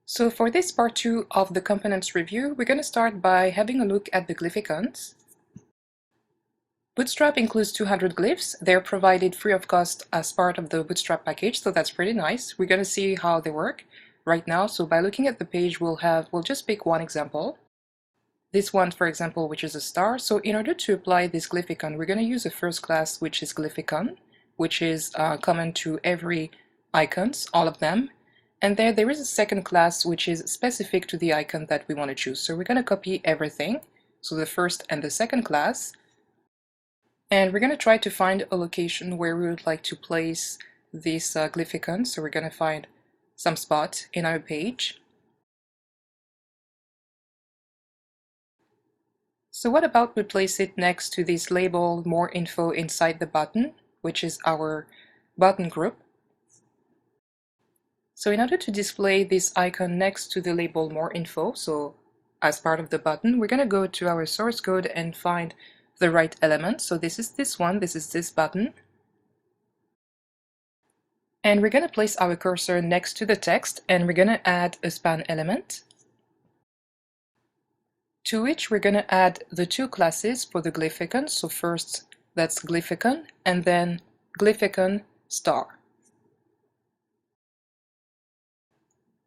So for this part 2 of the components review, we're going to start by having a look at the glyphicons. Bootstrap includes 200 glyphs. They're provided free of cost as part of the Bootstrap package, so that's pretty nice. We're going to see how they work right now. So by looking at the page, we'll just pick one example. This one, for example, which is a star. So in order to apply this glyphicon, we're going to use a first class, which is glyphicon, which is common to every icons, all of them. And there is a second class which is specific to the icon that we want to choose. So we're going to copy everything, so the first and the second class, and we're going to try to find a location where we would like to place this glyphicon. So we're going to find some spot in our page. So what about we place it next to this label more info inside the button, which is our button group. So in order to display this icon next to the label more info, so as part of the button, we're going to go to our source code and find the right element. So this is this one, this is this button. And we're going to place our cursor next to the text, and we're going to add a span element, to which we're going to add the two classes for the glyphicon. So first, that's glyphicon, and then glyphicon star.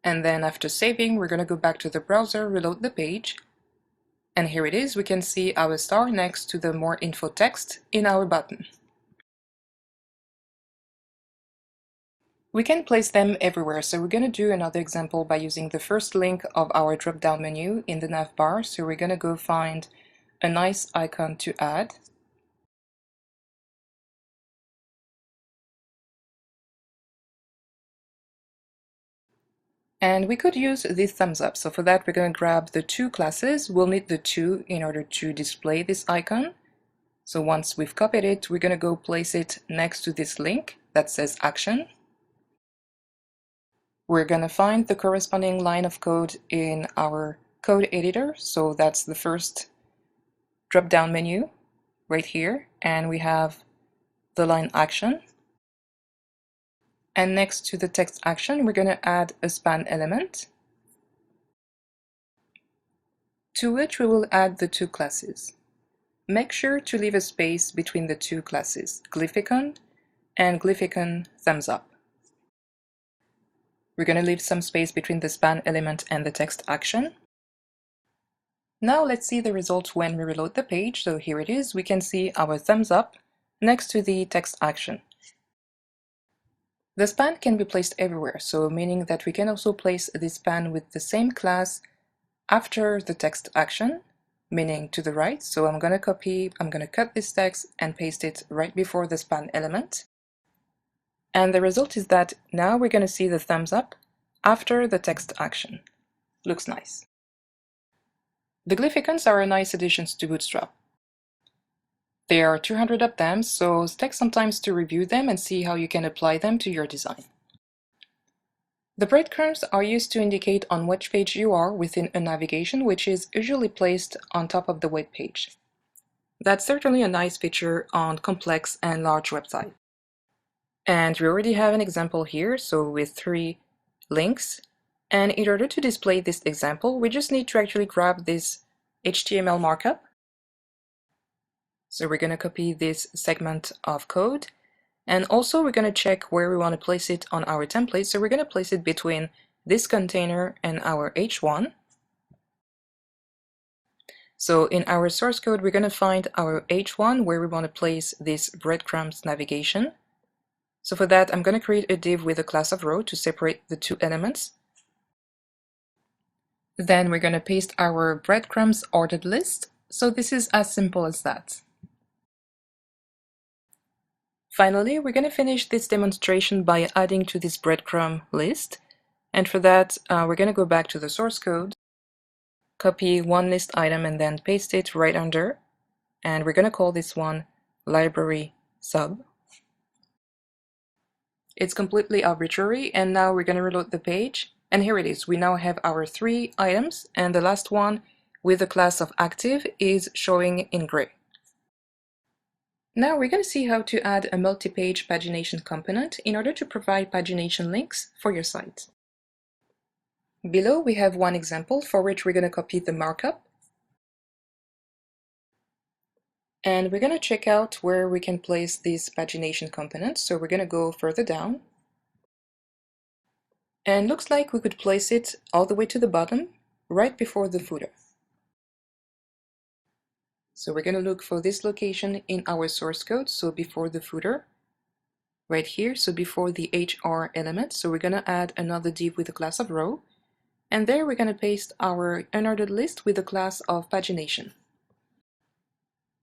And then after saving, we're going to go back to the browser, reload the page, and here it is. We can see our star next to the more info text in our button. We can place them everywhere, so we're going to do another example by using the first link of our drop-down menu in the nav bar. So we're going to go find a nice icon to add. And we could use this thumbs up. So for that, we're going to grab the two classes. We'll need the two in order to display this icon. So once we've copied it, we're going to go place it next to this link that says action. We're going to find the corresponding line of code in our code editor. So that's the first drop-down menu right here. And we have the line action. And next to the text action, we're going to add a span element, to which we will add the two classes. Make sure to leave a space between the two classes, glyphicon and glyphicon thumbs up. We're going to leave some space between the span element and the text action. Now let's see the result when we reload the page. So here it is. We can see our thumbs up next to the text action. The span can be placed everywhere, so meaning that we can also place this span with the same class after the text action, meaning to the right. So I'm going to cut this text and paste it right before the span element. And the result is that now we're going to see the thumbs up after the text action. Looks nice. The glyphicons are a nice addition to Bootstrap. There are 200 of them, so take some time to review them and see how you can apply them to your design. The breadcrumbs are used to indicate on which page you are within a navigation, which is usually placed on top of the web page. That's certainly a nice feature on complex and large websites. And we already have an example here, so with 3 links. And in order to display this example, we just need to actually grab this HTML markup. So we're going to copy this segment of code, and also we're going to check where we want to place it on our template. So we're going to place it between this container and our H1. So in our source code, we're going to find our H1 where we want to place this breadcrumbs navigation. So for that, I'm going to create a div with a class of row to separate the two elements. Then we're going to paste our breadcrumbs ordered list. So this is as simple as that. Finally, we're going to finish this demonstration by adding to this breadcrumb list. And for that, we're going to go back to the source code, copy one list item, and then paste it right under. And we're going to call this one library sub. It's completely arbitrary, and now we're going to reload the page. And here it is. We now have our 3 items, and the last one with the class of active is showing in gray. Now we're going to see how to add a multi-page pagination component in order to provide pagination links for your site. Below we have one example for which we're going to copy the markup. And we're going to check out where we can place this pagination component. So we're going to go further down. And looks like we could place it all the way to the bottom, right before the footer. So we're going to look for this location in our source code, so before the footer, right here, so before the HR element. So we're going to add another div with the class of row, and there we're going to paste our unordered list with the class of pagination.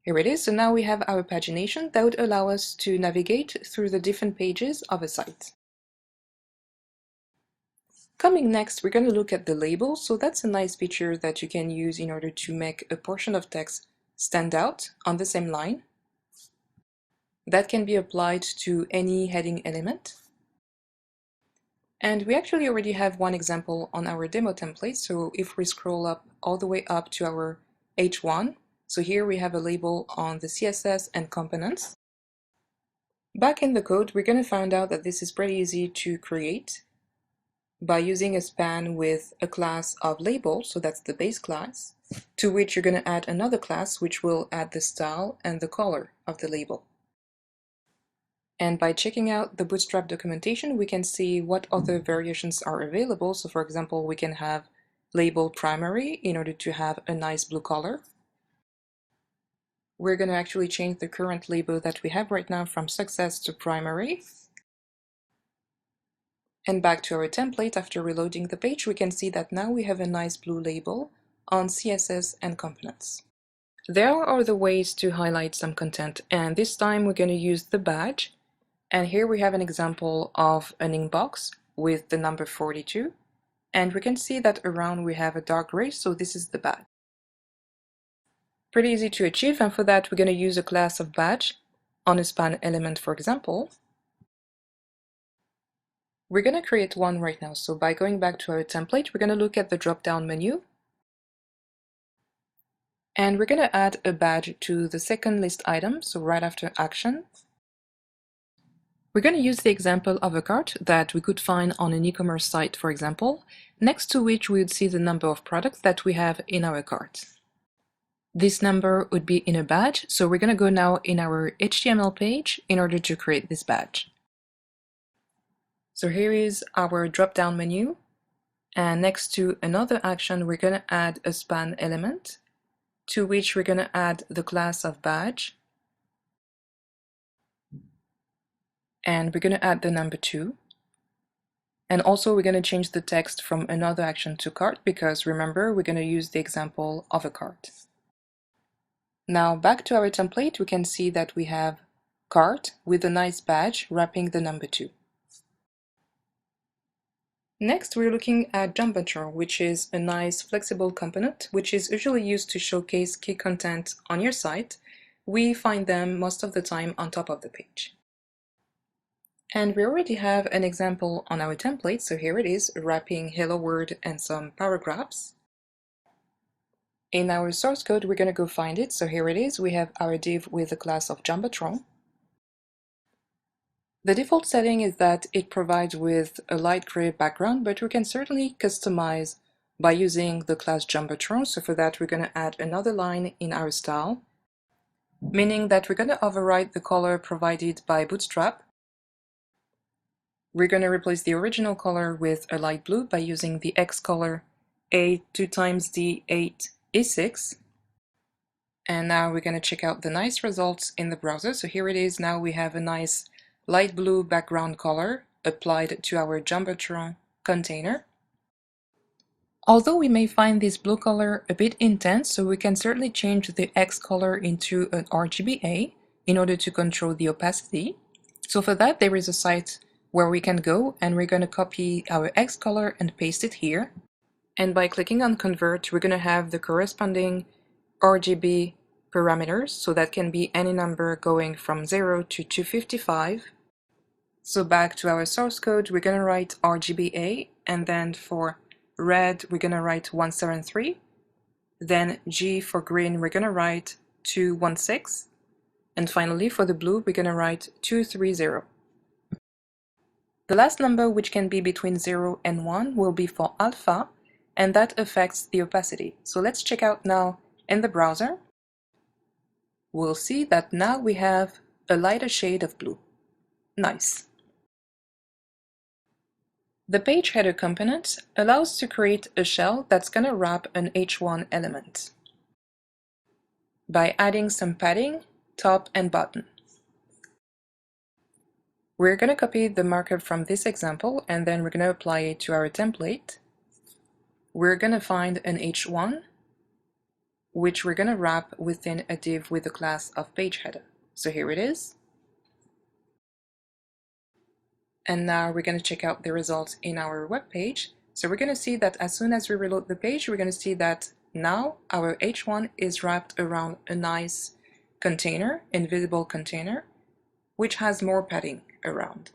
Here it is, so now we have our pagination that would allow us to navigate through the different pages of a site. Coming next, we're going to look at the label. So that's a nice feature that you can use in order to make a portion of text stand out on the same line. That can be applied to any heading element. And we actually already have one example on our demo template. So if we scroll up all the way up to our H1, so here we have a label on the CSS and components. Back in the code, we're going to find out that this is pretty easy to create by using a span with a class of label, so that's the base class, to which you're going to add another class which will add the style and the color of the label. And by checking out the Bootstrap documentation, we can see what other variations are available. So for example, we can have label primary in order to have a nice blue color. We're going to actually change the current label that we have right now from success to primary. And back to our template, after reloading the page, we can see that now we have a nice blue label on CSS and components. There are other ways to highlight some content, and this time we're going to use the badge. And here we have an example of an inbox with the number 42. And we can see that around we have a dark gray, so this is the badge. Pretty easy to achieve, and for that we're going to use a class of badge on a span element, for example. We're going to create one right now, so by going back to our template, we're going to look at the drop-down menu. And we're going to add a badge to the second list item, so right after action. We're going to use the example of a cart that we could find on an e-commerce site, for example, next to which we would see the number of products that we have in our cart. This number would be in a badge, so we're going to go now in our HTML page in order to create this badge. So here is our drop-down menu, and next to another action we're going to add a span element, to which we're going to add the class of badge, and we're going to add the number 2. And also we're going to change the text from another action to cart, because remember, we're going to use the example of a cart. Now back to our template, we can see that we have cart with a nice badge wrapping the number 2. Next, we're looking at Jumbotron, which is a nice flexible component, which is usually used to showcase key content on your site. We find them most of the time on top of the page. And we already have an example on our template, so here it is, wrapping hello world and some paragraphs. In our source code, we're going to go find it, so here it is, we have our div with the class of Jumbotron. The default setting is that it provides with a light gray background, but we can certainly customize by using the class Jumbotron. So for that, we're going to add another line in our style, meaning that we're going to override the color provided by Bootstrap. We're going to replace the original color with a light blue by using the X color A2xD8E6. And now we're going to check out the nice results in the browser. So here it is. Now we have a nice light blue background color applied to our Jumbotron container. Although we may find this blue color a bit intense, so we can certainly change the X color into an RGBA in order to control the opacity. So for that, there is a site where we can go, and we're going to copy our X color and paste it here. And by clicking on convert, we're going to have the corresponding RGB parameters, so that can be any number going from 0 to 255. So back to our source code, we're going to write RGBA, and then for red we're going to write 173, then G for green we're going to write 216, and finally for the blue we're going to write 230. The last number, which can be between 0 and 1, will be for alpha, and that affects the opacity. So let's check out now in the browser. We'll see that now we have a lighter shade of blue. Nice. The page header component allows to create a shell that's going to wrap an H1 element by adding some padding, top and bottom. We're going to copy the markup from this example and then we're going to apply it to our template. We're going to find an H1, which we're going to wrap within a div with the class of page header. So here it is. And now we're going to check out the results in our web page. So we're going to see that as soon as we reload the page, we're going to see that now our H1 is wrapped around a nice container, invisible container, which has more padding around.